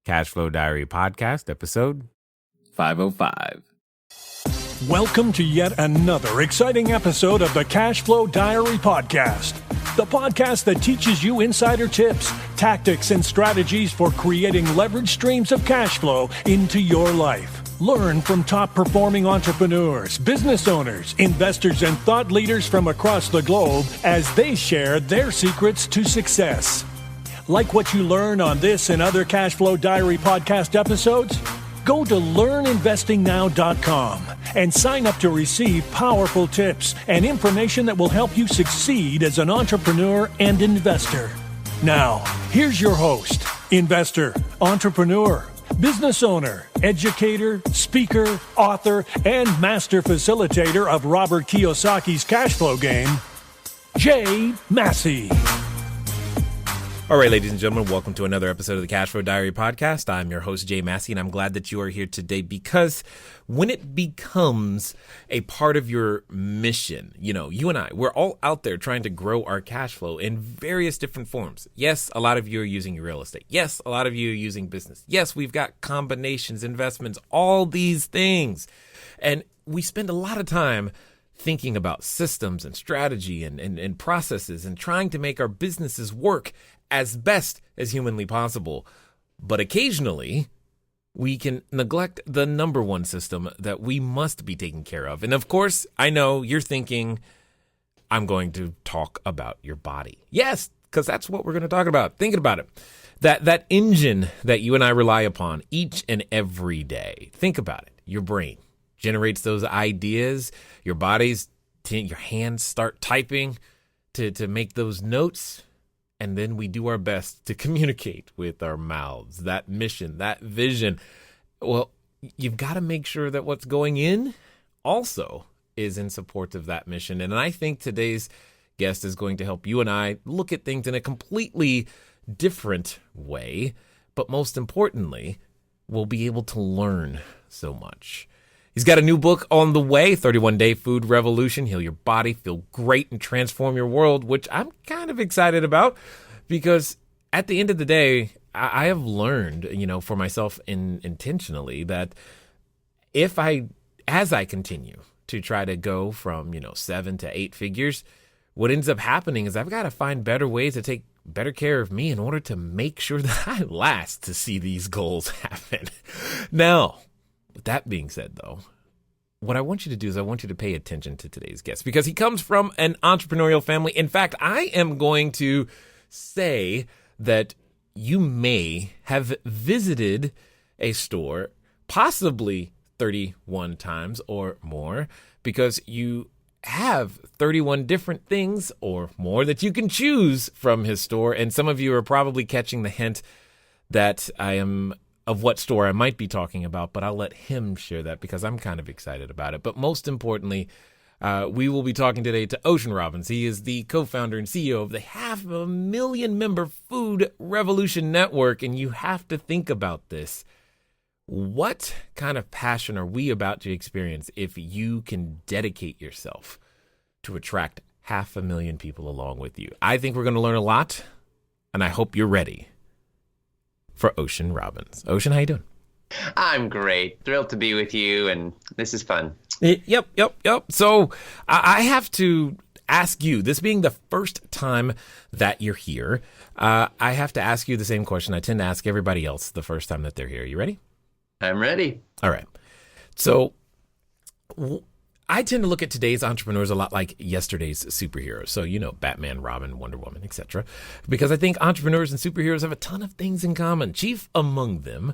Cashflow Diary Podcast, episode 505. Welcome to yet another exciting episode of the Cashflow Diary Podcast, the podcast that teaches you insider tips, tactics, and strategies for creating leverage streams of cash flow into your life. Learn from top-performing entrepreneurs, business owners, investors, and thought leaders from across the globe as they share their secrets to success. Like what you learn on this and other Cashflow Diary podcast episodes? Go to learninvestingnow.com and sign up to receive powerful tips and information that will help you succeed as an entrepreneur and investor. Now, here's your host, investor, entrepreneur, business owner, educator, speaker, author, and master facilitator of Robert Kiyosaki's cash flow game, Jay Massey. All right, ladies and gentlemen, welcome to another episode of the Cashflow Diary Podcast. I'm your host, Jay Massey, and I'm glad that you are here today because when it becomes a part of your mission, you and I, we're all out there trying to grow our cash flow in various different forms. Yes, a lot of you are using your real estate. Yes, a lot of you are using business. Yes, we've got combinations, investments, all these things. And we spend a lot of time thinking about systems and strategy and processes and trying to make our businesses work as best as humanly possible. But occasionally, we can neglect the number one system that we must be taking care of. And of course, I know you're thinking, I'm going to talk about your body. Yes, because that's what we're going to talk about. Thinking about it. That engine that you and I rely upon each and every day. Think about it. Your brain generates those ideas. Your your hands start typing to make those notes. And then we do our best to communicate with our mouths, that mission, that vision. Well, you've got to make sure that what's going in also is in support of that mission. And I think today's guest is going to help you and I look at things in a completely different way. But most importantly, we'll be able to learn so much. He's got a new book on the way, 31-Day Food Revolution, Heal Your Body, Feel Great, and Transform Your World, which I'm kind of excited about because at the end of the day, I have learned, for myself intentionally that as I continue to try to go from, 7 to 8 figures, what ends up happening is I've got to find better ways to take better care of me in order to make sure that I last to see these goals happen. Now, with that being said, though, what I want you to do is I want you to pay attention to today's guest because he comes from an entrepreneurial family. In fact, I am going to say that you may have visited a store possibly 31 times or more because you have 31 different things or more that you can choose from his store. And some of you are probably catching the hint that I am of what store I might be talking about, but I'll let him share that because I'm kind of excited about it. But most importantly, we will be talking today to John Robbins. He is the co-founder and CEO of the 500,000 member Food Revolution Network. And you have to think about this. What kind of passion are we about to experience if you can dedicate yourself to attract 500,000 people along with you? I think we're going to learn a lot, and I hope you're ready for John Robbins. John, how you doing? I'm great. Thrilled to be with you, and this is fun. Yep. So I have to ask you, this being the first time that you're here, I have to ask you the same question I tend to ask everybody else the first time that they're here. You ready? I'm ready. All right. So I tend to look at today's entrepreneurs a lot like yesterday's superheroes. So, Batman, Robin, Wonder Woman, etc. Because I think entrepreneurs and superheroes have a ton of things in common. Chief among them,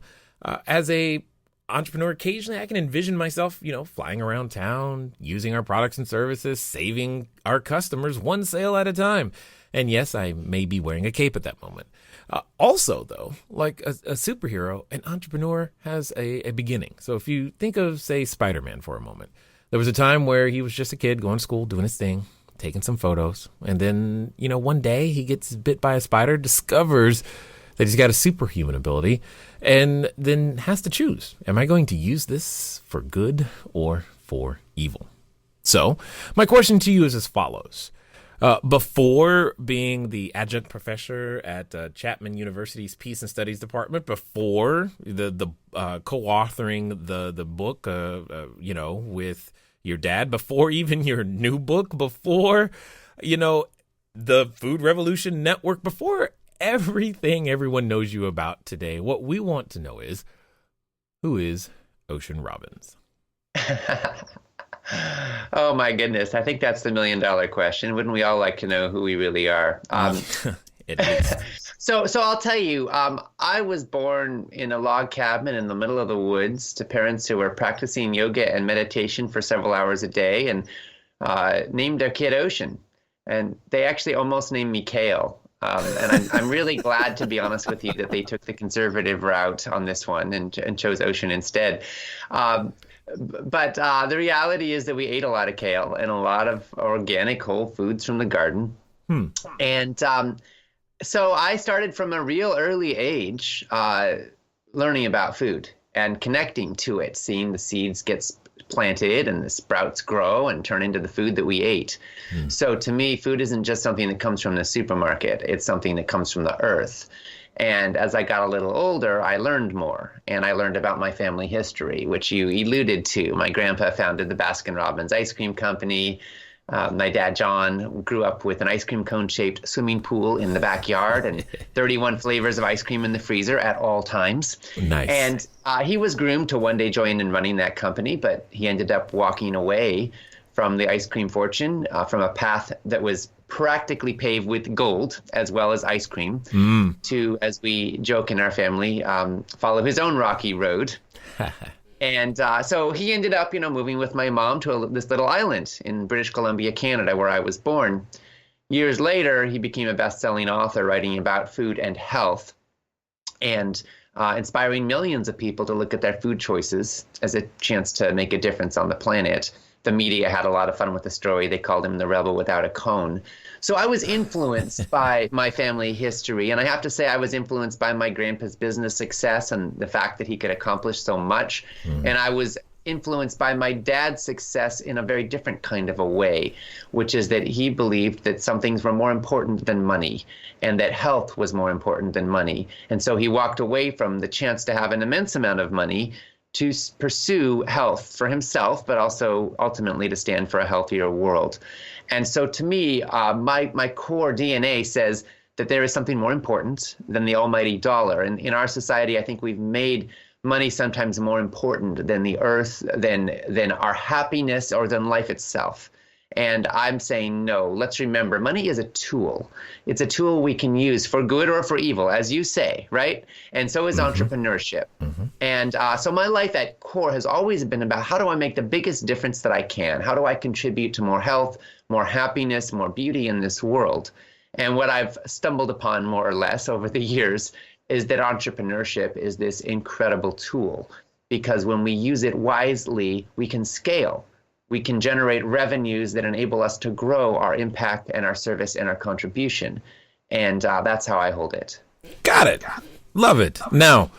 as a entrepreneur, occasionally I can envision myself, flying around town, using our products and services, saving our customers one sale at a time. And yes, I may be wearing a cape at that moment. Also, though, like a superhero, an entrepreneur has a beginning. So if you think of, say, Spider-Man for a moment, there was a time where he was just a kid going to school, doing his thing, taking some photos. And then, one day he gets bit by a spider, discovers that he's got a superhuman ability, and then has to choose. Am I going to use this for good or for evil? So my question to you is as follows. Before being the adjunct professor at Chapman University's Peace and Studies Department, before the co-authoring the book, with your dad, before even your new book, before, the Food Revolution Network, before everything everyone knows you about today, what we want to know is, who is Ocean Robbins? Oh my goodness. I think that's the $1,000,000 question. Wouldn't we all like to know who we really are? It is. So I'll tell you, I was born in a log cabin in the middle of the woods to parents who were practicing yoga and meditation for several hours a day, and named their kid Ocean. And they actually almost named me Kale. And I'm really glad, to be honest with you, that they took the conservative route on this one and chose Ocean instead. But the reality is that we ate a lot of kale and a lot of organic whole foods from the garden. And so I started from a real early age learning about food and connecting to it, seeing the seeds get planted and the sprouts grow and turn into the food that we ate. So to me, food isn't just something that comes from the supermarket. It's something that comes from the earth. And as I got a little older, I learned more, and I learned about my family history, which you alluded to. My grandpa founded the Baskin-Robbins ice cream company. My dad, John, grew up with an ice cream cone-shaped swimming pool in the backyard and 31 flavors of ice cream in the freezer at all times. Nice. And he was groomed to one day join in running that company, but he ended up walking away from the ice cream fortune, from a path that was practically paved with gold as well as ice cream, to, as we joke in our family, follow his own rocky road. And so he ended up, moving with my mom to this little island in British Columbia, Canada, where I was born. Years later, he became a best-selling author writing about food and health, and inspiring millions of people to look at their food choices as a chance to make a difference on the planet. The media had a lot of fun with the story. They called him the rebel without a cone. So I was influenced by my family history. And I have to say, I was influenced by my grandpa's business success and the fact that he could accomplish so much. And I was influenced by my dad's success in a very different kind of a way, which is that he believed that some things were more important than money and that health was more important than money. And so he walked away from the chance to have an immense amount of money to pursue health for himself, but also ultimately to stand for a healthier world. And so to me, my core DNA says that there is something more important than the almighty dollar. And in our society, I think we've made money sometimes more important than the earth, than our happiness, or than life itself. And I'm saying, no, let's remember, money is a tool. It's a tool we can use for good or for evil, as you say, right? And so is entrepreneurship. And so my life at core has always been about, how do I make the biggest difference that I can? How do I contribute to more health, more happiness, more beauty in this world? And what I've stumbled upon more or less over the years is that entrepreneurship is this incredible tool, because when we use it wisely, we can scale. We can generate revenues that enable us to grow our impact and our service and our contribution. And that's how I hold it. Got it. Love it. Now,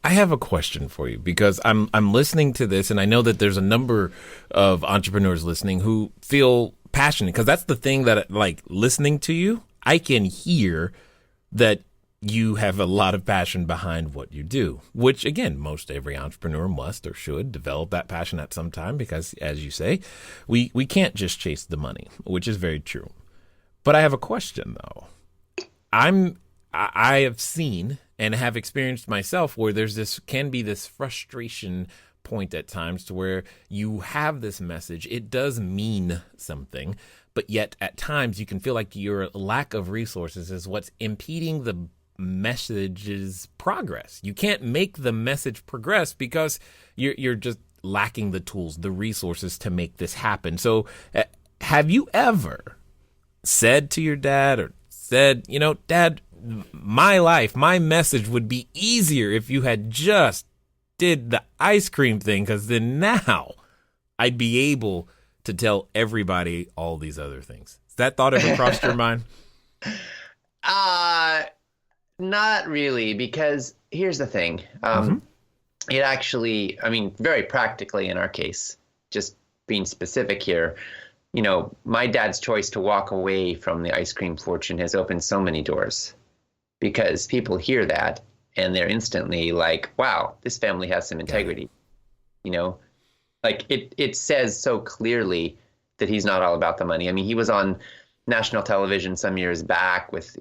I have a question for you, because I'm listening to this, and I know that there's a number of entrepreneurs listening who feel passionate, because that's the thing that, like, listening to you, I can hear that you have a lot of passion behind what you do, which, again, most every entrepreneur must or should develop that passion at some time, because, as you say, we can't just chase the money, which is very true. But I have a question, though. I have seen and have experienced myself where can be this frustration point at times, to where you have this message, it does mean something, but yet at times you can feel like your lack of resources is what's impeding the message's progress. You can't make the message progress because you're just lacking the tools, the resources to make this happen. So have you ever said to your dad, or said, Dad, my life, my message would be easier if you had just did the ice cream thing, because then now I'd be able to tell everybody all these other things? Has that thought ever crossed your mind? Not really, because here's the thing. It actually, very practically in our case, just being specific here, my dad's choice to walk away from the ice cream fortune has opened so many doors, because people hear that and they're instantly like, wow, this family has some integrity. Like it says so clearly that he's not all about the money. I mean, he was on national television some years back with,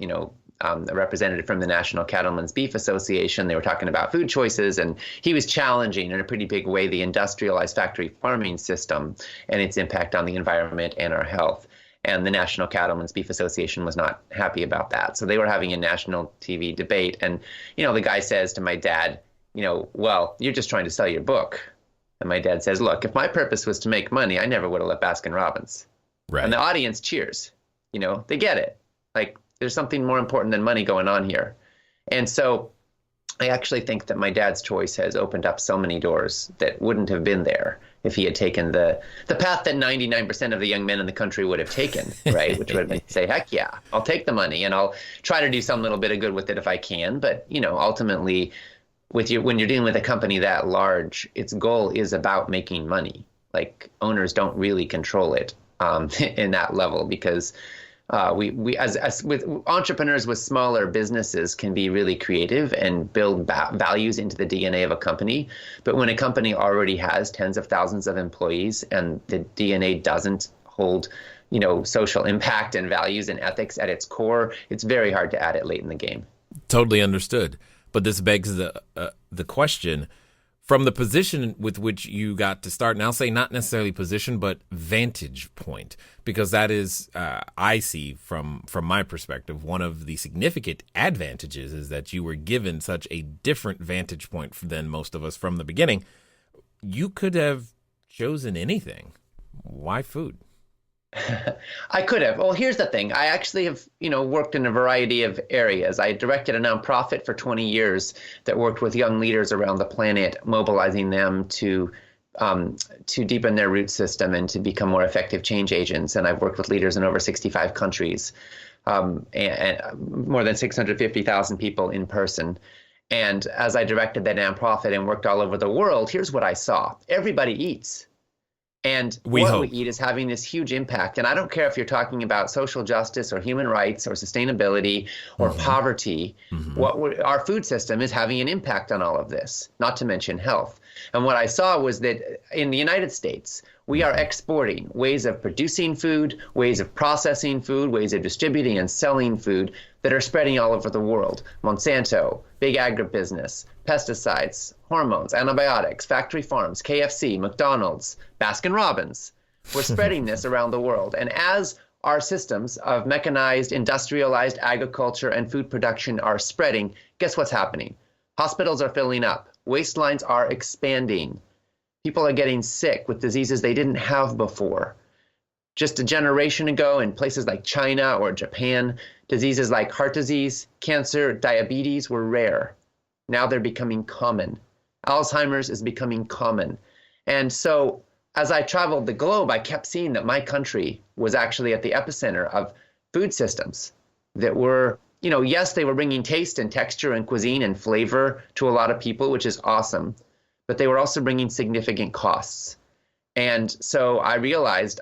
a representative from the National Cattlemen's Beef Association. They were talking about food choices, and he was challenging in a pretty big way the industrialized factory farming system and its impact on the environment and our health. And the National Cattlemen's Beef Association was not happy about that. So they were having a national TV debate. And, the guy says to my dad, well, you're just trying to sell your book. And my dad says, look, if my purpose was to make money, I never would have left Baskin Robbins. Right. And the audience cheers. They get it. Like, there's something more important than money going on here. And so I actually think that my dad's choice has opened up so many doors that wouldn't have been there if he had taken the path that 99% of the young men in the country would have taken, right? Which would have been to say, heck yeah, I'll take the money and I'll try to do some little bit of good with it if I can. But, ultimately, when you're dealing with a company that large, its goal is about making money. Like, owners don't really control it in that level, because we as with entrepreneurs with smaller businesses can be really creative and build values into the DNA of a company. But when a company already has tens of thousands of employees and the DNA doesn't hold, social impact and values and ethics at its core, it's very hard to add it late in the game. Totally understood. But this begs the question, from the position with which you got to start, and I'll say not necessarily position, but vantage point, because that is, I see from my perspective, one of the significant advantages is that you were given such a different vantage point than most of us from the beginning. You could have chosen anything. Why food? I could have. Well, here's the thing. I actually have, worked in a variety of areas. I directed a nonprofit for 20 years that worked with young leaders around the planet, mobilizing them to deepen their root system and to become more effective change agents. And I've worked with leaders in over 65 countries, and more than 650,000 people in person. And as I directed that nonprofit and worked all over the world, here's what I saw. Everybody eats. And what we eat is having this huge impact. And I don't care if you're talking about social justice or human rights or sustainability or poverty. Our food system is having an impact on all of this, not to mention health. And what I saw was that in the United States, we are exporting ways of producing food, ways of processing food, ways of distributing and selling food that are spreading all over the world. Monsanto, big agribusiness, pesticides, hormones, antibiotics, factory farms, KFC, McDonald's, Baskin Robbins. We're spreading this around the world. And as our systems of mechanized, industrialized agriculture and food production are spreading, guess what's happening? Hospitals are filling up. Waistlines are expanding. People are getting sick with diseases they didn't have before. Just a generation ago, in places like China or Japan, diseases like heart disease, cancer, diabetes were rare. Now they're becoming common. Alzheimer's is becoming common. And so as I traveled the globe, I kept seeing that my country was actually at the epicenter of food systems that were, yes, they were bringing taste and texture and cuisine and flavor to a lot of people, which is awesome, but they were also bringing significant costs. And so I realized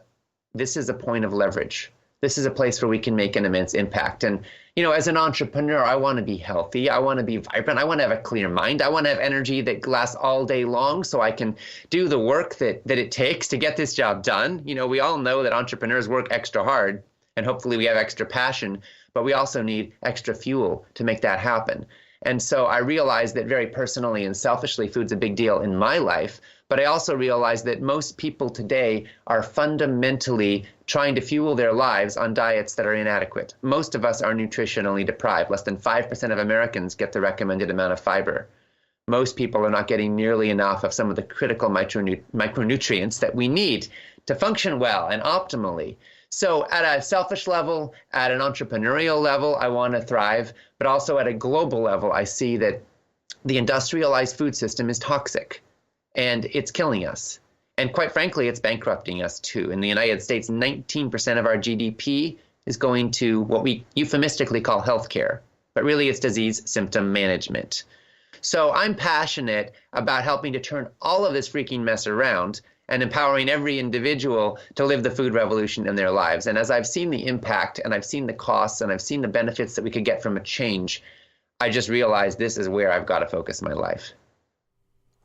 this is a point of leverage. This is a place where we can make an immense impact. And, as an entrepreneur, I want to be healthy. I want to be vibrant. I want to have a clear mind. I want to have energy that lasts all day long so I can do the work that it takes to get this job done. We all know that entrepreneurs work extra hard, and hopefully we have extra passion, but we also need extra fuel to make that happen. And so I realized that very personally and selfishly, food's a big deal in my life. But I also realized that most people today are fundamentally trying to fuel their lives on diets that are inadequate. Most of us are nutritionally deprived. Less than 5% of Americans get the recommended amount of fiber. Most people are not getting nearly enough of some of the critical micronutrients that we need to function well and optimally. So at a selfish level, at an entrepreneurial level, I want to thrive. But also at a global level, I see that the industrialized food system is toxic. And it's killing us. And quite frankly, it's bankrupting us too. In the United States, 19% of our GDP is going to what we euphemistically call healthcare, but really it's disease symptom management. So I'm passionate about helping to turn all of this freaking mess around and empowering every individual to live the food revolution in their lives. And as I've seen the impact and I've seen the costs and I've seen the benefits that we could get from a change, I just realized this is where I've got to focus my life.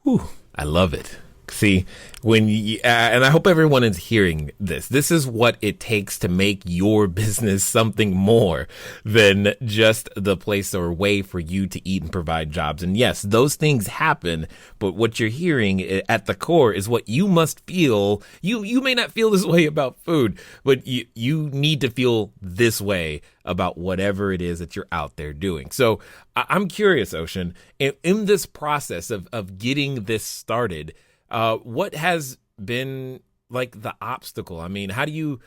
Whew, I love it. See, when you, and I hope everyone is hearing this. This is what it takes to make your business something more than just the place or way for you to eat and provide jobs. And yes, those things happen, but what you're hearing at the core is what you must feel. You may not feel this way about food, but you need to feel this way about whatever it is that you're out there doing. So I'm curious, Ocean, in this process of getting this started, what has been like the obstacle? I mean, how do you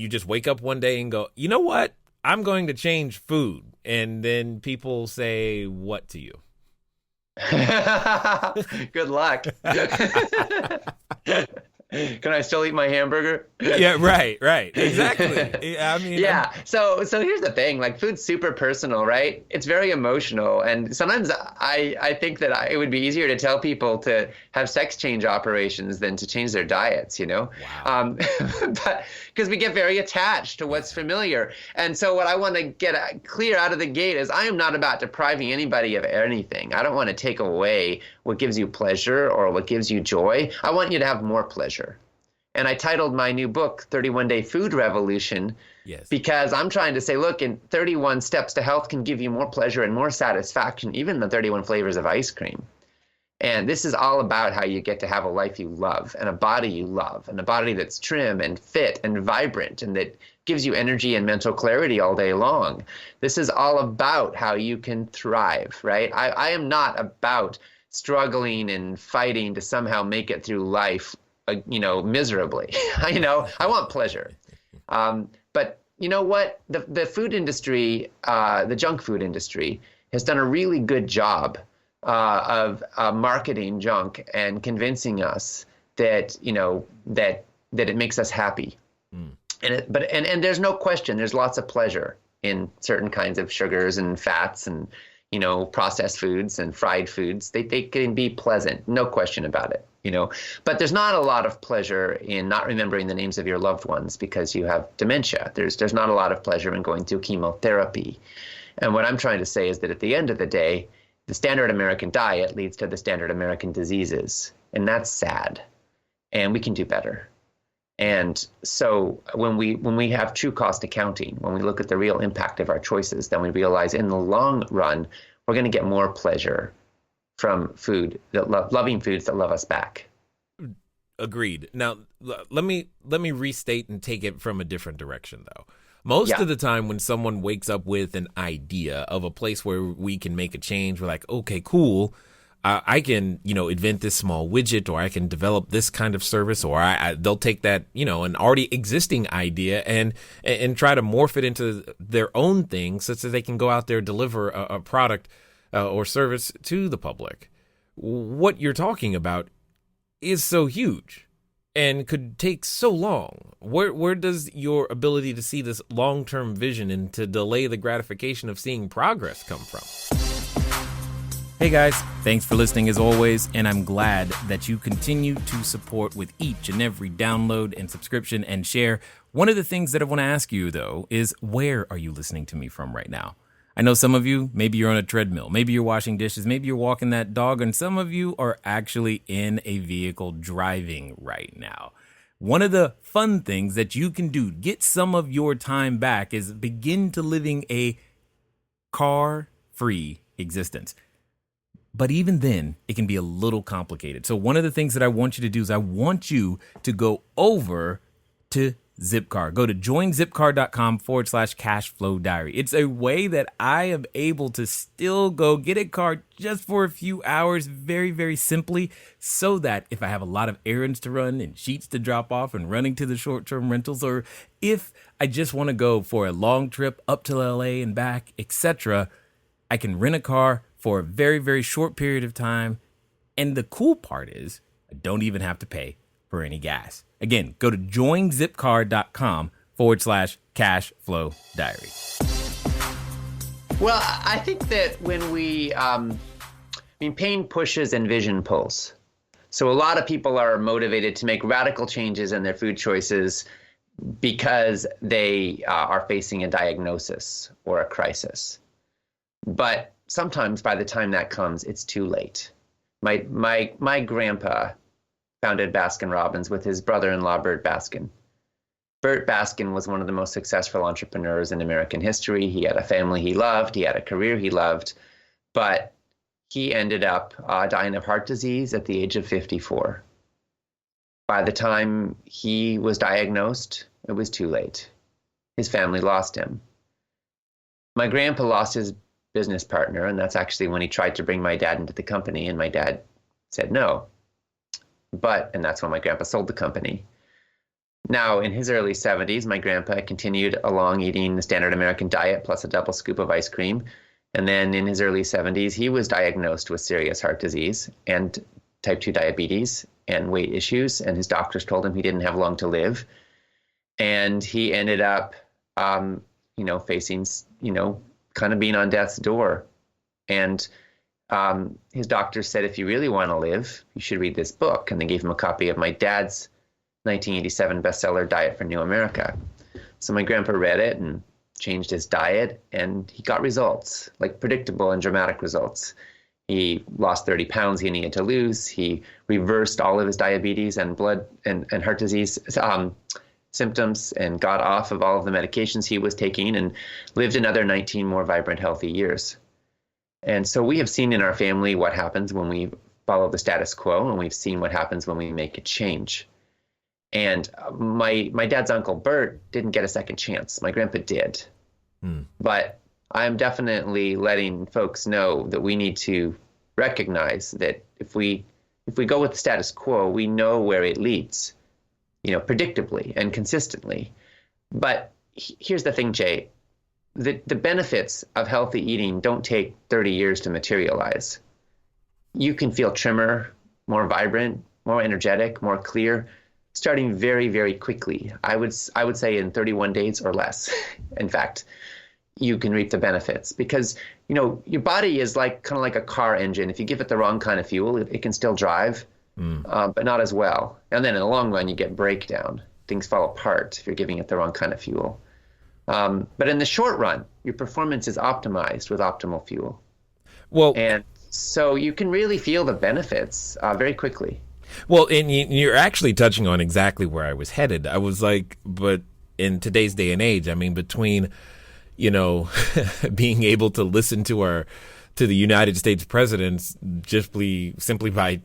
just wake up one day and go, you know what? I'm going to change food. And then people say what to you? Good luck. Can I still eat my hamburger? Yeah, right. Exactly. I mean, yeah. So here's the thing, like food's super personal, right? It's very emotional. And sometimes I think that it would be easier to tell people to have sex change operations than to change their diets, you know? Wow. But because we get very attached to what's familiar. And so what I want to get clear out of the gate is I am not about depriving anybody of anything. I don't want to take away what gives you pleasure or what gives you joy. I want you to have more pleasure. And I titled my new book, 31 Day Food Revolution, because I'm trying to say, look, in 31 steps to health can give you more pleasure and more satisfaction, even the 31 flavors of ice cream. And this is all about how you get to have a life you love and a body you love and a body that's trim and fit and vibrant and that gives you energy and mental clarity all day long. This is all about how you can thrive, right? I am not about struggling and fighting to somehow make it through life miserably. I want pleasure. But you know what? The food industry, the junk food industry, has done a really good job of marketing junk and convincing us that that it makes us happy. And there's no question. There's lots of pleasure in certain kinds of sugars and fats and processed foods and fried foods. They can be pleasant, no question about it. But there's not a lot of pleasure in not remembering the names of your loved ones because you have dementia. There's not a lot of pleasure in going through chemotherapy. And what I'm trying to say is that at the end of the day, the standard American diet leads to the standard American diseases. And that's sad. And we can do better. And so when we have true cost accounting, when we look at the real impact of our choices, then we realize in the long run, we're going to get more pleasure from food, loving foods that love us back. Agreed. Now, let me restate and take it from a different direction, though. Most of the time when someone wakes up with an idea of a place where we can make a change, we're like, okay, cool. I can, invent this small widget, or I can develop this kind of service, or they'll take that, an already existing idea and try to morph it into their own thing such that they can go out there, deliver a product or service to the public. What you're talking about is so huge and could take so long. Where does your ability to see this long-term vision and to delay the gratification of seeing progress come from? Hey guys, thanks for listening as always, and I'm glad that you continue to support with each and every download and subscription and share. One of the things that I want to ask you, though, is where are you listening to me from right now? I know some of you, maybe you're on a treadmill, maybe you're washing dishes, maybe you're walking that dog, and some of you are actually in a vehicle driving right now. One of the fun things that you can do, get some of your time back, is begin to living a car-free existence. But even then, it can be a little complicated. So one of the things that I want you to do is I want you to go over to Zipcar. Go to joinzipcar.com/cashflow diary. It's a way that I am able to still go get a car just for a few hours, very, very simply, so that if I have a lot of errands to run and sheets to drop off and running to the short-term rentals, or if I just want to go for a long trip up to LA and back, etc., I can rent a car for a very, very short period of time. And the cool part is I don't even have to pay for any gas. Again, go to joinzipcar.com/cashflow diary. Well, I think that when pain pushes and vision pulls. So a lot of people are motivated to make radical changes in their food choices because they are facing a diagnosis or a crisis. But sometimes by the time that comes, it's too late. My grandpa founded Baskin Robbins with his brother-in-law, Bert Baskin. Bert Baskin was one of the most successful entrepreneurs in American history. He had a family he loved. He had a career he loved. But he ended up dying of heart disease at the age of 54. By the time he was diagnosed, it was too late. His family lost him. My grandpa lost his business partner, and that's actually when he tried to bring my dad into the company, and my dad said no. And that's when my grandpa sold the company. Now, in his early 70s, my grandpa continued along eating the standard American diet plus a double scoop of ice cream. And then in his early 70s, he was diagnosed with serious heart disease and type 2 diabetes and weight issues. And his doctors told him he didn't have long to live. And he ended up, facing, kind of being on death's door. And his doctors said, if you really want to live, you should read this book. And they gave him a copy of my dad's 1987 bestseller, Diet for New America. So my grandpa read it and changed his diet, and he got results, like predictable and dramatic results. He lost 30 pounds he needed to lose. He reversed all of his diabetes and blood and heart disease symptoms and got off of all of the medications he was taking and lived another 19 more vibrant, healthy years. And so we have seen in our family what happens when we follow the status quo, and we've seen what happens when we make a change. And my dad's uncle, Bert, didn't get a second chance. My grandpa did. But I'm definitely letting folks know that we need to recognize that if we go with the status quo, we know where it leads, predictably and consistently. But here's the thing, Jay. The benefits of healthy eating don't take 30 years to materialize. You can feel trimmer, more vibrant, more energetic, more clear, starting very, very quickly. I would say in 31 days or less. In fact, you can reap the benefits because, your body is kind of like a car engine. If you give it the wrong kind of fuel, it can still drive, but not as well. And then in the long run, you get breakdown. Things fall apart if you're giving it the wrong kind of fuel. But in the short run, your performance is optimized with optimal fuel. And so you can really feel the benefits very quickly. Well, and you're actually touching on exactly where I was headed. I was like, but in today's day and age, I mean, between, being able to listen to the United States presidents simply by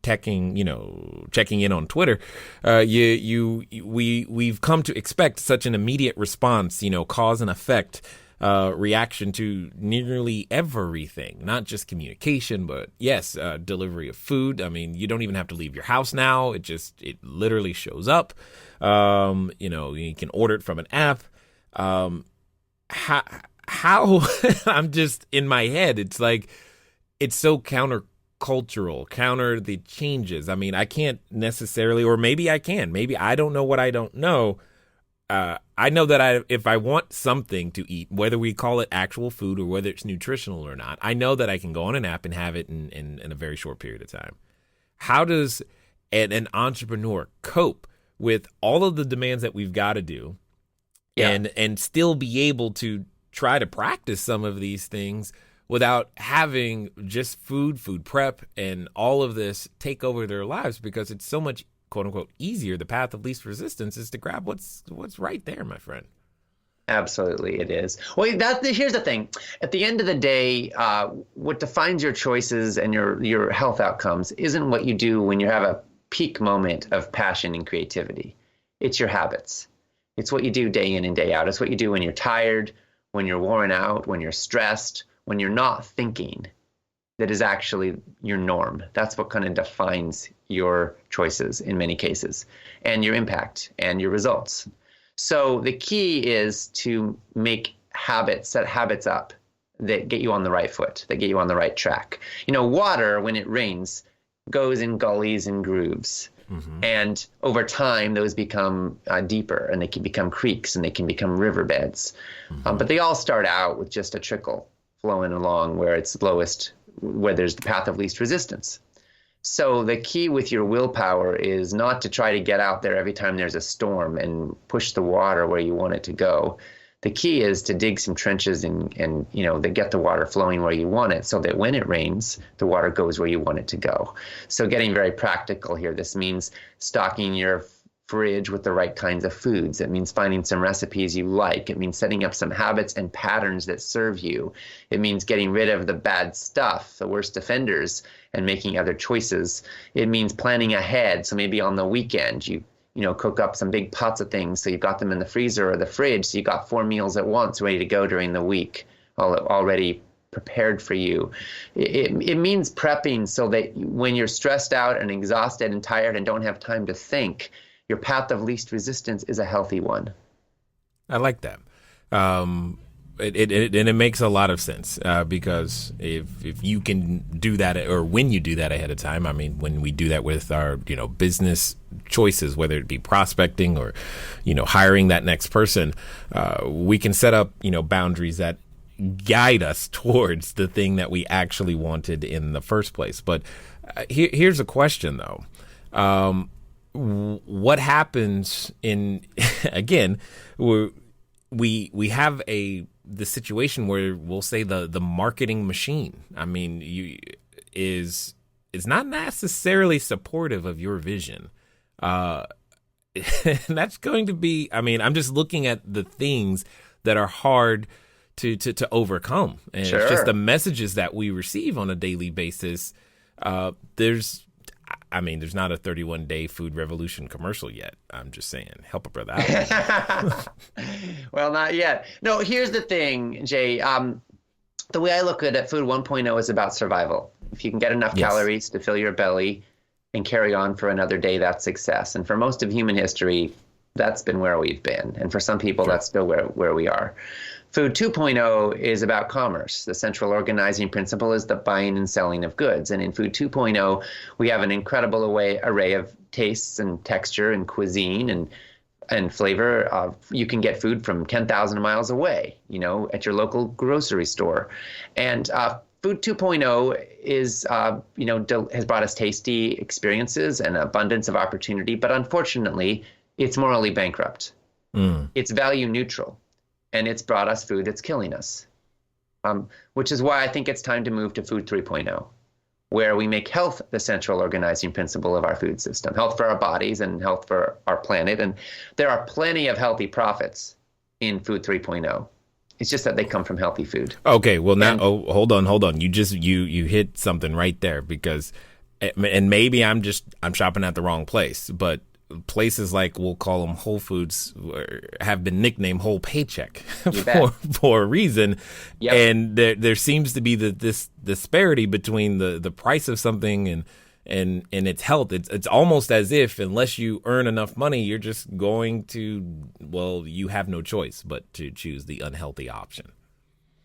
checking in on Twitter, we've come to expect such an immediate response, cause and effect reaction to nearly everything, not just communication, but yes, delivery of food. I mean, you don't even have to leave your house now. It literally shows up. You can order it from an app. How I'm just in my head. It's like, it's so countercultural, counter the changes. I mean, I can't necessarily, or maybe I can, maybe I don't know what I don't know. I know that if I want something to eat, whether we call it actual food or whether it's nutritional or not, I know that I can go on an app and have it in a very short period of time. How does an entrepreneur cope with all of the demands that we've got to do and still be able to try to practice some of these things without having just food prep, and all of this take over their lives, because it's so much, quote unquote, easier. The path of least resistance is to grab what's right there, my friend. Absolutely, it is. Well, here's the thing. At the end of the day, what defines your choices and your health outcomes isn't what you do when you have a peak moment of passion and creativity. It's your habits. It's what you do day in and day out. It's what you do when you're tired, when you're worn out, when you're stressed, when you're not thinking. That is actually your norm. That's what kind of defines your choices in many cases, and your impact and your results. So the key is to set habits up that get you on the right foot, that get you on the right track. Water, when it rains, goes in gullies and grooves. Mm-hmm. And over time, those become deeper, and they can become creeks, and they can become riverbeds. Mm-hmm. But they all start out with just a trickle flowing along where it's lowest, where there's the path of least resistance. So the key with your willpower is not to try to get out there every time there's a storm and push the water where you want it to go. The key is to dig some trenches and to get the water flowing where you want it, so that when it rains, the water goes where you want it to go. So getting very practical here, this means stocking your fridge with the right kinds of foods. It means finding some recipes you like. It means setting up some habits and patterns that serve you. It means getting rid of the bad stuff, the worst offenders, and making other choices. It means planning ahead. So maybe on the weekend, you cook up some big pots of things, so you've got them in the freezer or the fridge, so you got 4 meals at once ready to go during the week, already prepared for you. It means prepping so that when you're stressed out and exhausted and tired and don't have time to think, your path of least resistance is a healthy one. I like that. It makes a lot of sense because if you can do that, or when you do that ahead of time, I mean, when we do that with our business choices, whether it be prospecting or hiring that next person, we can set up boundaries that guide us towards the thing that we actually wanted in the first place. But here's a question though. What happens in again, we have the situation where we'll say the marketing machine, I mean, is not necessarily supportive of your vision. That's going to be, I mean, I'm just looking at the things that are hard to overcome. And Sure. It's just the messages that we receive on a daily basis. There's not a 31-day food revolution commercial yet. I'm just saying, help a brother out. Well, not yet. No, here's the thing, Jay. The way I look at it, Food 1.0 is about survival. If you can get enough calories to fill your belly and carry on for another day, that's success. And for most of human history, that's been where we've been. And for some people, That's still where we are. Food 2.0 is about commerce. The central organizing principle is the buying and selling of goods. And in Food 2.0, we have an incredible array of tastes and texture and cuisine and flavor. You can get food from 10,000 miles away, at your local grocery store. And Food 2.0 is, has brought us tasty experiences and abundance of opportunity. But unfortunately, it's morally bankrupt. It's value neutral. And it's brought us food that's killing us, which is why I think it's time to move to Food 3.0, where we make health the central organizing principle of our food system, health for our bodies and health for our planet. And there are plenty of healthy profits in Food 3.0. It's just that they come from healthy food. Okay, well now, hold on. You hit something right there, because, and maybe I'm shopping at the wrong place, but places like, we'll call them Whole Foods, have been nicknamed Whole Paycheck for a reason. Yep. And there seems to be this disparity between the price of something and its health. It's almost as if, unless you earn enough money, you're just going to, you have no choice but to choose the unhealthy option.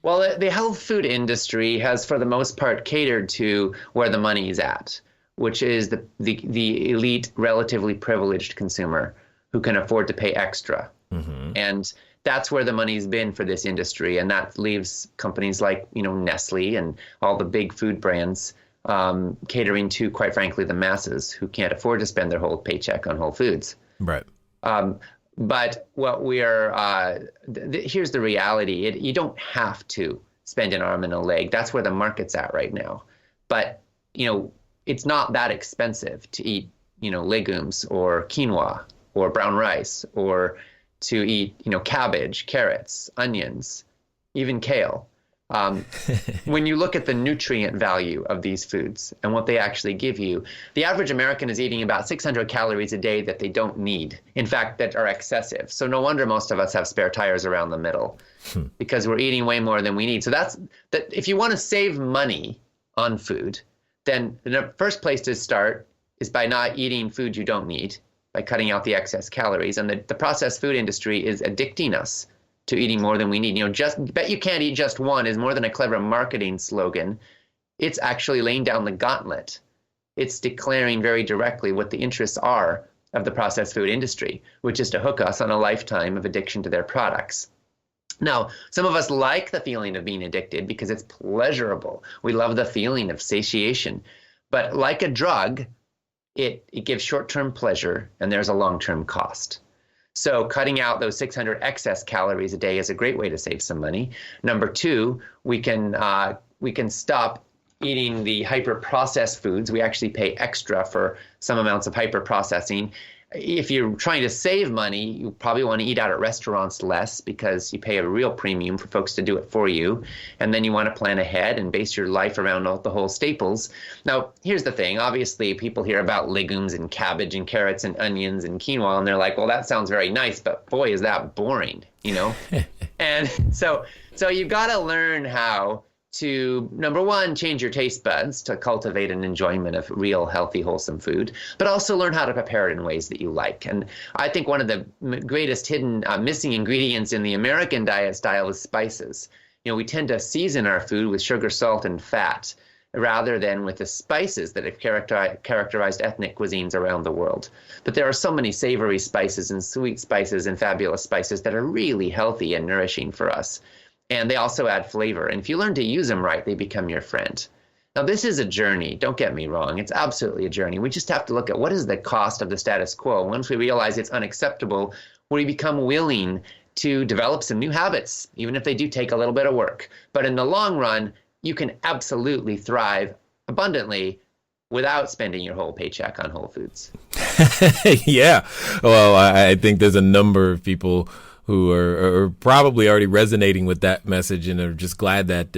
Well, the health food industry has, for the most part, catered to where the money is at, which is the elite, relatively privileged consumer who can afford to pay extra. Mm-hmm. And that's where the money's been for this industry. And that leaves companies like, Nestle and all the big food brands catering to, quite frankly, the masses who can't afford to spend their whole paycheck on Whole Foods. Right. But what we are, here's the reality. You don't have to spend an arm and a leg. That's where the market's at right now. But, it's not that expensive to eat, legumes or quinoa or brown rice, or to eat, cabbage, carrots, onions, even kale. When you look at the nutrient value of these foods and what they actually give you, the average American is eating about 600 calories a day that they don't need, in fact, that are excessive. So no wonder most of us have spare tires around the middle, because we're eating way more than we need. So that if you want to save money on food, then the first place to start is by not eating food you don't need, by cutting out the excess calories. And the processed food industry is addicting us to eating more than we need. Just bet you can't eat just one is more than a clever marketing slogan. It's actually laying down the gauntlet. It's declaring very directly what the interests are of the processed food industry, which is to hook us on a lifetime of addiction to their products. Now, some of us like the feeling of being addicted because it's pleasurable. We love the feeling of satiation. But like a drug, it gives short-term pleasure, and there's a long-term cost. So cutting out those 600 excess calories a day is a great way to save some money. Number two, we can stop eating the hyper-processed foods. We actually pay extra for some amounts of hyper-processing. If you're trying to save money, you probably want to eat out at restaurants less because you pay a real premium for folks to do it for you. And then you want to plan ahead and base your life around the whole staples. Now, here's the thing. Obviously, people hear about legumes and cabbage and carrots and onions and quinoa, and they're like, well, that sounds very nice, but boy, is that boring, And so you've got to learn how to, number one, change your taste buds to cultivate an enjoyment of real, healthy, wholesome food, but also learn how to prepare it in ways that you like. And I think one of the greatest hidden missing ingredients in the American diet style is spices. We tend to season our food with sugar, salt, and fat rather than with the spices that have characterized ethnic cuisines around the world. But there are so many savory spices and sweet spices and fabulous spices that are really healthy and nourishing for us. And they also add flavor. And if you learn to use them right, they become your friend. Now, this is a journey. Don't get me wrong. It's absolutely a journey. We just have to look at what is the cost of the status quo. Once we realize it's unacceptable, we become willing to develop some new habits, even if they do take a little bit of work. But in the long run, you can absolutely thrive abundantly without spending your whole paycheck on Whole Foods. Yeah. Well, I think there's a number of people who are probably already resonating with that message and are just glad that,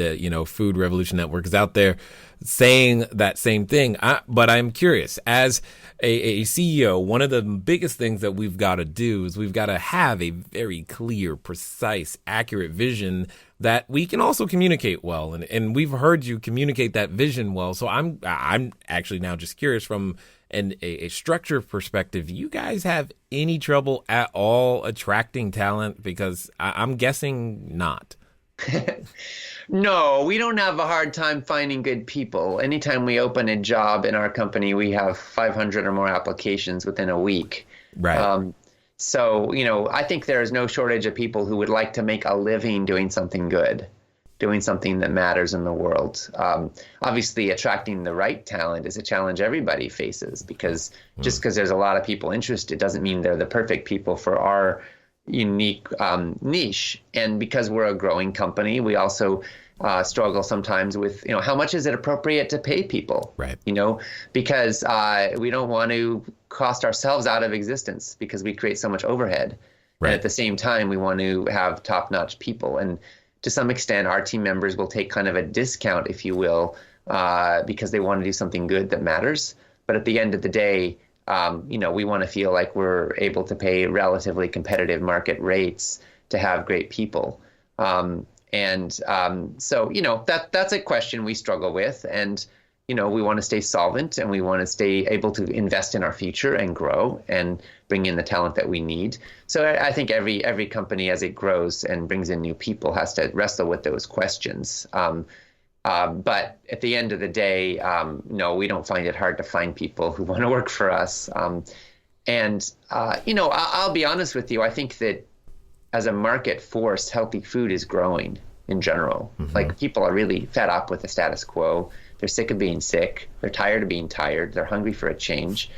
Food Revolution Network is out there saying that same thing. But I'm curious, as a CEO, one of the biggest things that we've got to do is we've got to have a very clear, precise, accurate vision that we can also communicate well. And we've heard you communicate that vision well. So I'm actually now just curious from a structure perspective, you guys have any trouble at all attracting talent? Because I'm guessing not. No, we don't have a hard time finding good people. Anytime we open a job in our company, we have 500 or more applications within a week. Right. So, I think there is no shortage of people who would like to make a living doing something good, doing something that matters in the world. Obviously, attracting the right talent is a challenge everybody faces because just because there's a lot of people interested doesn't mean they're the perfect people for our unique niche. And because we're a growing company, we also struggle sometimes with, how much is it appropriate to pay people? Right. Because we don't want to cost ourselves out of existence because we create so much overhead. Right. And at the same time, we want to have top-notch people. And to some extent, our team members will take kind of a discount, if you will, because they want to do something good that matters. But at the end of the day, we want to feel like we're able to pay relatively competitive market rates to have great people. So, that's a question we struggle with. And, we want to stay solvent and we want to stay able to invest in our future and grow and bring in the talent that we need. So I think every company as it grows and brings in new people has to wrestle with those questions. But at the end of the day, no, we don't find it hard to find people who want to work for us. I'll be honest with you. I think that as a market force, healthy food is growing in general. Mm-hmm. Like people are really fed up with the status quo. They're sick of being sick. They're tired of being tired. They're hungry for a change.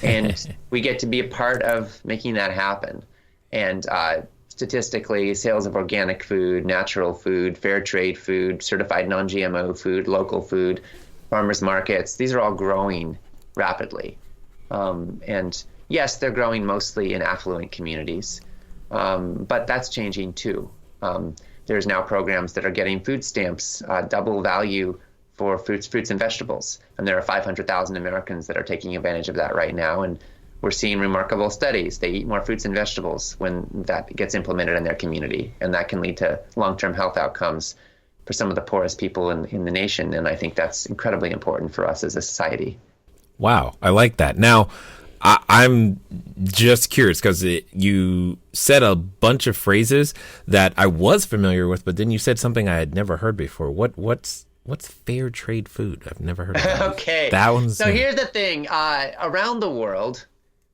And we get to be a part of making that happen. And statistically, sales of organic food, natural food, fair trade food, certified non-GMO food, local food, farmers markets, these are all growing rapidly. And yes, they're growing mostly in affluent communities, but that's changing too. There's now programs that are getting food stamps, double value for fruits and vegetables. And there are 500,000 Americans that are taking advantage of that right now. And we're seeing remarkable studies. They eat more fruits and vegetables when that gets implemented in their community. And that can lead to long-term health outcomes for some of the poorest people in the nation. And I think that's incredibly important for us as a society. Wow, I like that. Now, I'm just curious because you said a bunch of phrases that I was familiar with, but then you said something I had never heard before. What's fair trade food? I've never heard of that. Okay. That one's... So here's the thing. Around the world,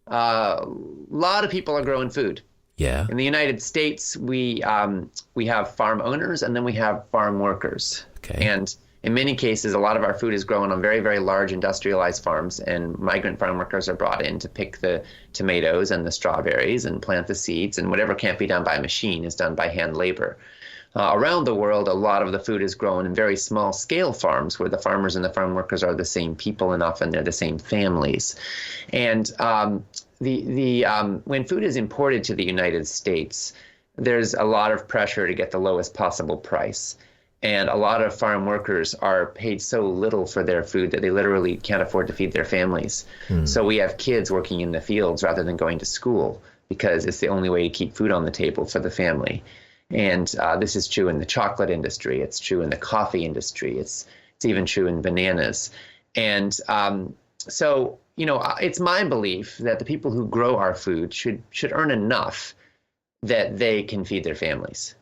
a lot of people are growing food. Yeah. In the United States, we have farm owners and then we have farm workers. Okay. And In many cases, a lot of our food is grown on very, very large industrialized farms, and migrant farm workers are brought in to pick the tomatoes and the strawberries and plant the seeds, and whatever can't be done by machine is done by hand labor. Around the world, a lot of the food is grown in very small scale farms where the farmers and the farm workers are the same people, and often they're the same families. And when food is imported to the United States, there's a lot of pressure to get the lowest possible price. And a lot of farm workers are paid so little for their food that they literally can't afford to feed their families. So we have kids working in the fields rather than going to school because it's the only way to keep food on the table for the family. And this is true in the chocolate industry. It's true in the coffee industry. It's even true in bananas. And so, it's my belief that the people who grow our food should earn enough that they can feed their families.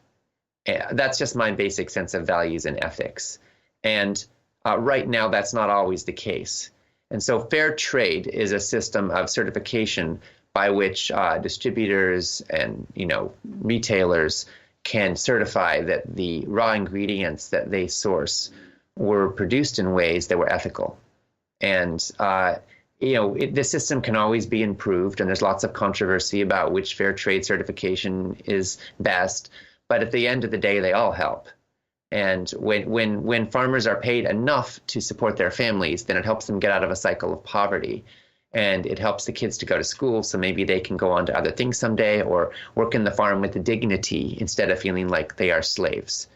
That's just my basic sense of values and ethics. And right now, that's not always the case. And so fair trade is a system of certification by which distributors and, retailers can certify that the raw ingredients that they source were produced in ways that were ethical. And, the system can always be improved, and there's lots of controversy about which fair trade certification is best. But at the end of the day, they all help. And when farmers are paid enough to support their families, then it helps them get out of a cycle of poverty. And it helps the kids to go to school, so maybe they can go on to other things someday or work in the farm with dignity instead of feeling like they are slaves.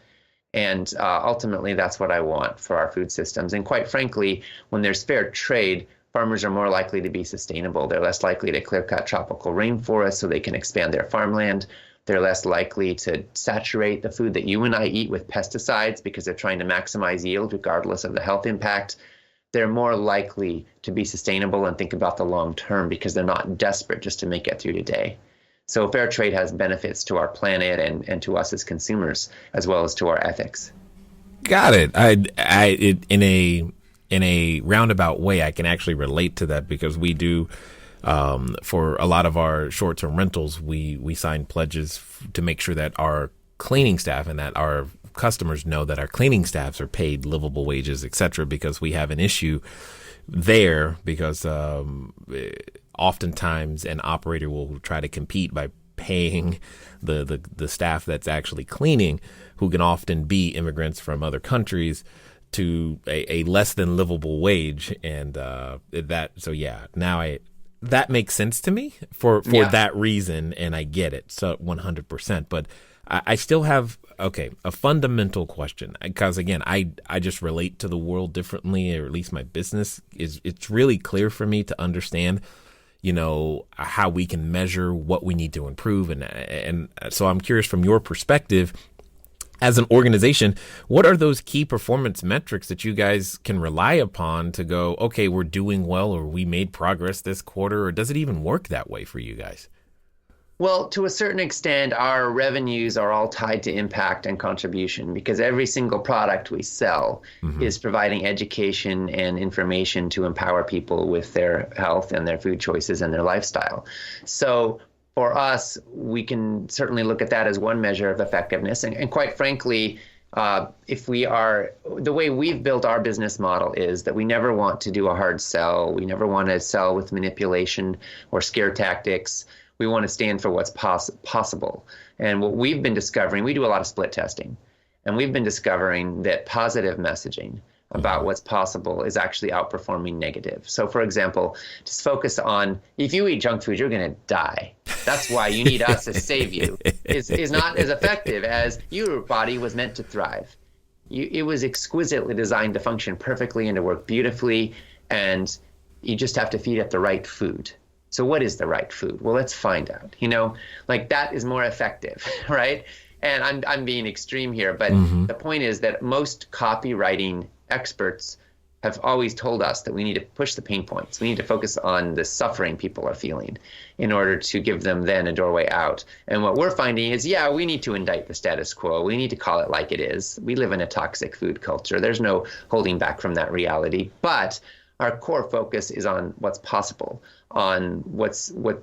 And ultimately, that's what I want for our food systems. And quite frankly, when there's fair trade, farmers are more likely to be sustainable. They're less likely to clear-cut tropical rainforests so they can expand their farmland. They're less likely to saturate the food that you and I eat with pesticides because they're trying to maximize yield regardless of the health impact. They're more likely to be sustainable and think about the long term because they're not desperate just to make it through today. So fair trade has benefits to our planet and to us as consumers, as well as to our ethics. Got it. In a roundabout way, I can actually relate to that because we do, for a lot of our short-term rentals, we sign pledges to make sure that our cleaning staff and that our customers know that our cleaning staffs are paid livable wages, et cetera, because we have an issue there because oftentimes an operator will try to compete by paying the staff that's actually cleaning, who can often be immigrants from other countries, to a less than livable wage. And that makes sense to me for that reason, and I get it, so 100%. But I still have a fundamental question, because again, I just relate to the world differently, or at least my business it's really clear for me to understand, how we can measure what we need to improve. And so I'm curious, from your perspective as an organization, what are those key performance metrics that you guys can rely upon to go, okay, we're doing well, or we made progress this quarter, or does it even work that way for you guys? Well, to a certain extent, our revenues are all tied to impact and contribution, because every single product we sell is providing education and information to empower people with their health and their food choices and their lifestyle. So for us, we can certainly look at that as one measure of effectiveness. And quite frankly, the way we've built our business model is that we never want to do a hard sell. We never want to sell with manipulation or scare tactics. We want to stand for what's possible. And what we've been discovering, we do a lot of split testing, and we've been discovering that positive messaging about what's possible is actually outperforming negative. So for example, just focus on, if you eat junk food, you're going to die. That's why you need us to save you. Is not as effective as your body was meant to thrive. It was exquisitely designed to function perfectly and to work beautifully, and you just have to feed it the right food. So what is the right food? Well, let's find out. That is more effective, right? And I'm being extreme here, but the point is that most copywriting experts have always told us that we need to push the pain points. We need to focus on the suffering people are feeling in order to give them then a doorway out. And what we're finding is, we need to indict the status quo. We need to call it like it is. We live in a toxic food culture. There's no holding back from that reality. But Our core focus is on what's possible, on what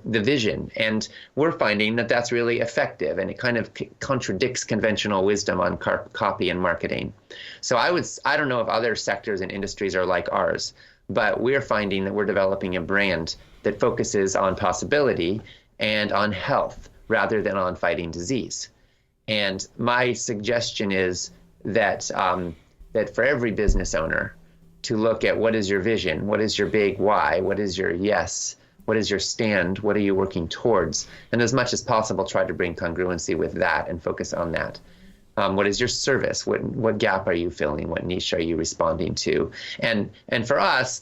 the vision. And we're finding that that's really effective, and it kind of contradicts conventional wisdom on copy and marketing. So I don't know if other sectors and industries are like ours, but we're finding that we're developing a brand that focuses on possibility and on health rather than on fighting disease. And my suggestion is that that for every business owner to look at what is your vision, what is your big why, what is your yes, what is your stand, what are you working towards, and as much as possible try to bring congruency with that and focus on that. What is your service? What gap are you filling? What niche are you responding to? And for us,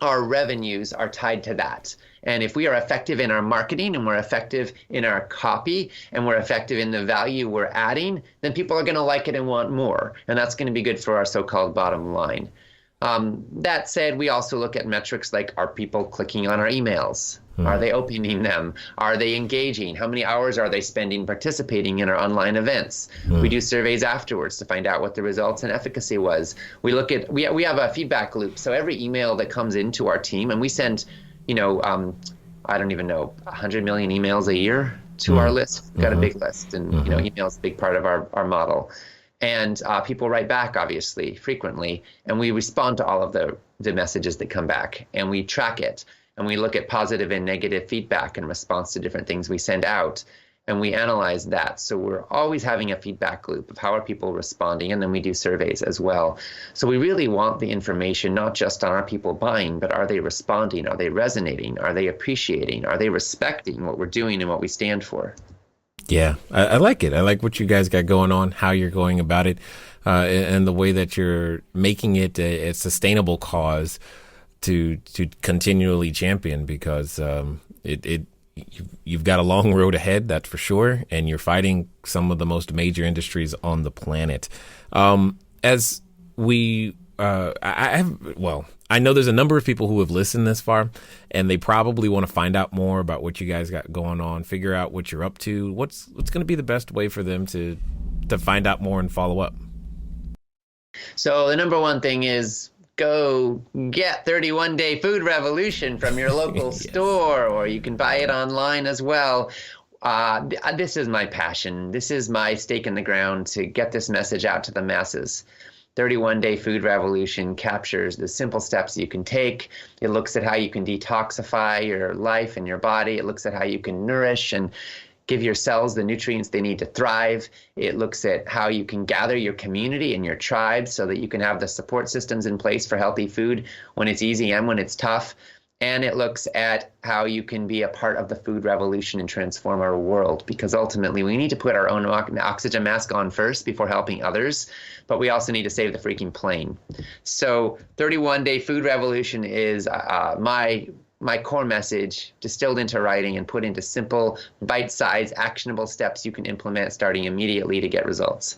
our revenues are tied to that. And if we are effective in our marketing, and we're effective in our copy, and we're effective in the value we're adding, then people are going to like it and want more. And that's going to be good for our so-called bottom line. That said, we also look at metrics like, are people clicking on our emails? Are they opening them? Are they engaging? How many hours are they spending participating in our online events? We do surveys afterwards to find out what the results and efficacy was. We have a feedback loop. So every email that comes into our team, and we send, I don't even know, 100 million emails a year to our list. We've got a big list, and email is a big part of our model. And people write back, obviously, frequently, and we respond to all of the messages that come back, and we track it, and we look at positive and negative feedback in response to different things we send out, and we analyze that. So we're always having a feedback loop of how are people responding, and then we do surveys as well. So we really want the information not just on are people buying, but are they responding? Are they resonating? Are they appreciating? Are they respecting what we're doing and what we stand for? Yeah, I like it. I like what you guys got going on, how you're going about it, and the way that you're making it a sustainable cause to continually champion, because you've got a long road ahead, that's for sure, and you're fighting some of the most major industries on the planet. As we, I know there's a number of people who have listened this far, and they probably want to find out more about what you guys got going on, figure out what you're up to. What's going to be the best way for them to find out more and follow up? So the number one thing is go get 31 Day Food Revolution from your local store, or you can buy it online as well. This is my passion. This is my stake in the ground to get this message out to the masses. 31 Day Food Revolution captures the simple steps you can take. It looks at how you can detoxify your life and your body. It looks at how you can nourish and give your cells the nutrients they need to thrive. It looks at how you can gather your community and your tribe so that you can have the support systems in place for healthy food when it's easy and when it's tough. And it looks at how you can be a part of the food revolution and transform our world, because ultimately we need to put our own oxygen mask on first before helping others, but we also need to save the freaking plane. So 31 Day Food Revolution is my core message distilled into writing and put into simple, bite-sized, actionable steps you can implement starting immediately to get results.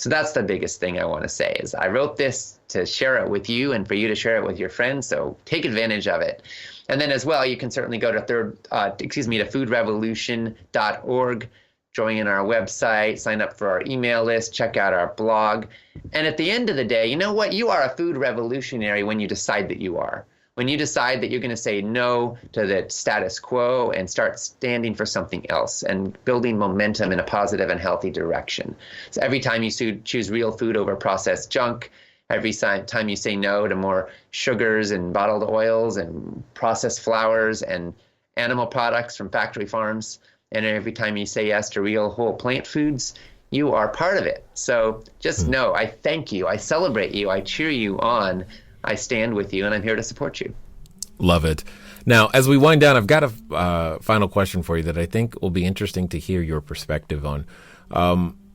So that's the biggest thing I want to say is I wrote this to share it with you and for you to share it with your friends. So take advantage of it. And then as well, you can certainly go to foodrevolution.org, join our website, sign up for our email list, check out our blog. And at the end of the day, you know what? You are a food revolutionary when you decide that you are. When you decide that you're going to say no to the status quo and start standing for something else and building momentum in a positive and healthy direction. So every time you choose real food over processed junk, every time you say no to more sugars and bottled oils and processed flours and animal products from factory farms, and every time you say yes to real whole plant foods, you are part of it. So just know, I thank you, I celebrate you, I cheer you on, I stand with you, and I'm here to support you. Love it. Now, as we wind down, I've got a final question for you that I think will be interesting to hear your perspective on.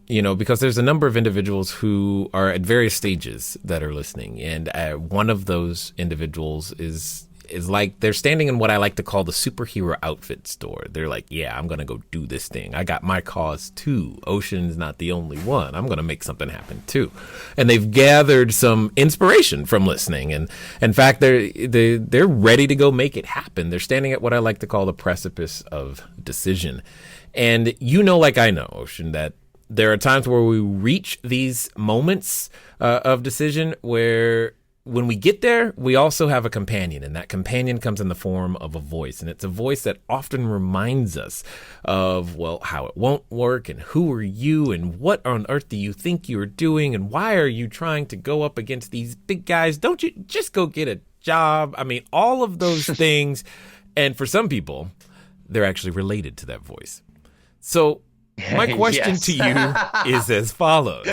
Because there's a number of individuals who are at various stages that are listening, and one of those individuals is like they're standing in what I like to call the superhero outfit store. They're like, yeah, I'm going to go do this thing. I got my cause too. Ocean's not the only one. I'm going to make something happen too. And they've gathered some inspiration from listening. And in fact, they're ready to go make it happen. They're standing at what I like to call the precipice of decision. And like I know, Ocean, that there are times where we reach these moments of decision where when we get there, we also have a companion, and that companion comes in the form of a voice. And it's a voice that often reminds us of, well, how it won't work, and who are you, and what on earth do you think you're doing, and why are you trying to go up against these big guys? Don't you just go get a job? I mean, all of those things. And for some people, they're actually related to that voice. So my question to you is as follows.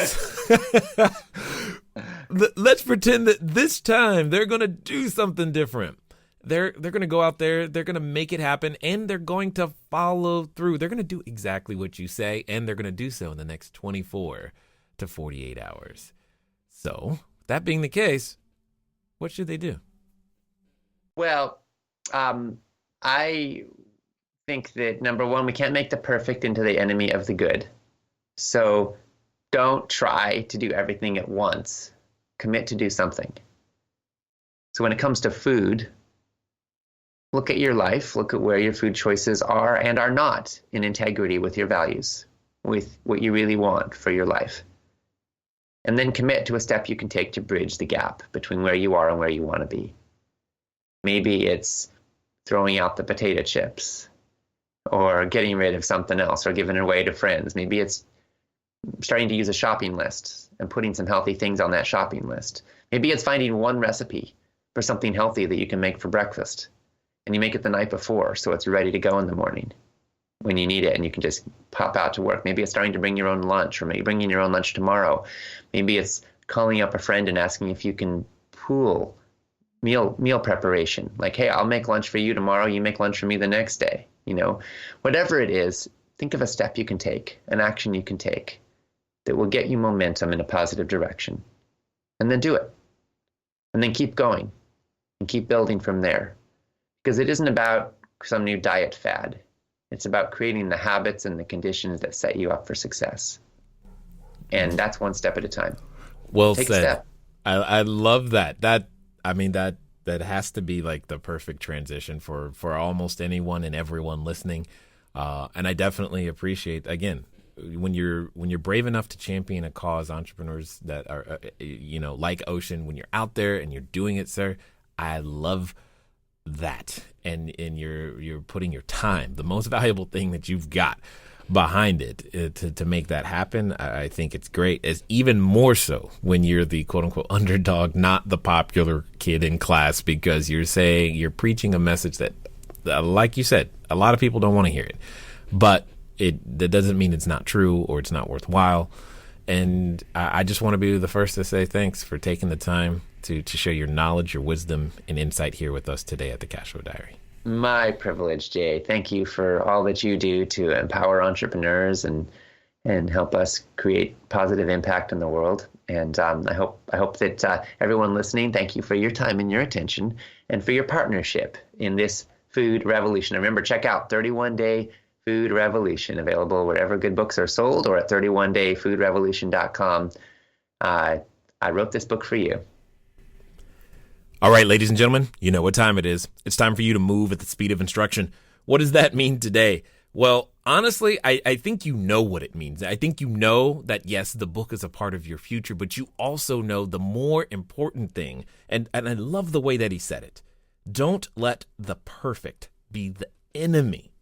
Let's pretend that this time they're going to do something different. They're going to go out there, they're going to make it happen, and they're going to follow through. They're going to do exactly what you say, and they're going to do so in the next 24 to 48 hours. So, that being the case, what should they do? Well, I think that, number one, we can't make the perfect into the enemy of the good. So don't try to do everything at once. Commit to do something. So when it comes to food, look at your life, look at where your food choices are and are not in integrity with your values, with what you really want for your life. And then commit to a step you can take to bridge the gap between where you are and where you want to be. Maybe it's throwing out the potato chips, or getting rid of something else, or giving it away to friends. Maybe it's starting to use a shopping list and putting some healthy things on that shopping list. Maybe it's finding one recipe for something healthy that you can make for breakfast, and you make it the night before so it's ready to go in the morning when you need it, and you can just pop out to work. Maybe it's starting to bring your own lunch, or maybe bringing your own lunch tomorrow. Maybe it's calling up a friend and asking if you can pool meal preparation. Like, hey, I'll make lunch for you tomorrow, you make lunch for me the next day. You know, whatever it is, think of a step you can take, an action you can take that will get you momentum in a positive direction. And then do it. And then keep going and keep building from there. Because it isn't about some new diet fad. It's about creating the habits and the conditions that set you up for success. And that's one step at a time. Well Take said. a step. I love that. That has to be like the perfect transition for almost anyone and everyone listening. And I definitely appreciate, again, when you're brave enough to champion a cause, entrepreneurs that are, like Ocean, when you're out there and you're doing it, sir, I love that. And you're putting your time, the most valuable thing that you've got, behind it to make that happen. I think it's great, as even more so when you're the quote unquote underdog, not the popular kid in class, because you're preaching a message that, like you said, a lot of people don't want to hear it, but that doesn't mean it's not true or it's not worthwhile. And I just want to be the first to say thanks for taking the time to share your knowledge, your wisdom, and insight here with us today at the Cashflow Diary. My privilege, Jay. Thank you for all that you do to empower entrepreneurs and help us create positive impact in the world. And I hope that everyone listening, thank you for your time and your attention, and for your partnership in this food revolution. Remember, check out 31 Day Food Revolution, available wherever good books are sold, or at 31dayfoodrevolution.com. I wrote this book for you. All right, ladies and gentlemen, you know what time it is. It's time for you to move at the speed of instruction. What does that mean today? Well, honestly, I think you know what it means. I think you know that, yes, the book is a part of your future, but you also know the more important thing, and I love the way that he said it. Don't let the perfect be the enemy.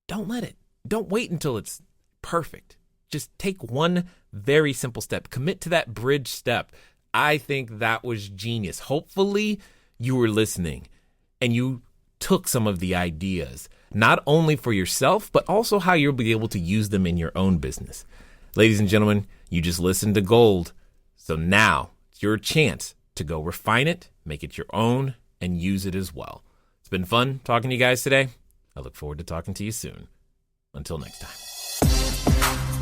Don't let it. Don't wait until it's perfect. Just take one very simple step. Commit to that bridge step. I think that was genius. Hopefully you were listening and you took some of the ideas, not only for yourself, but also how you'll be able to use them in your own business. Ladies and gentlemen, you just listened to gold. So now it's your chance to go refine it, make it your own, and use it as well. It's been fun talking to you guys today. I look forward to talking to you soon. Until next time.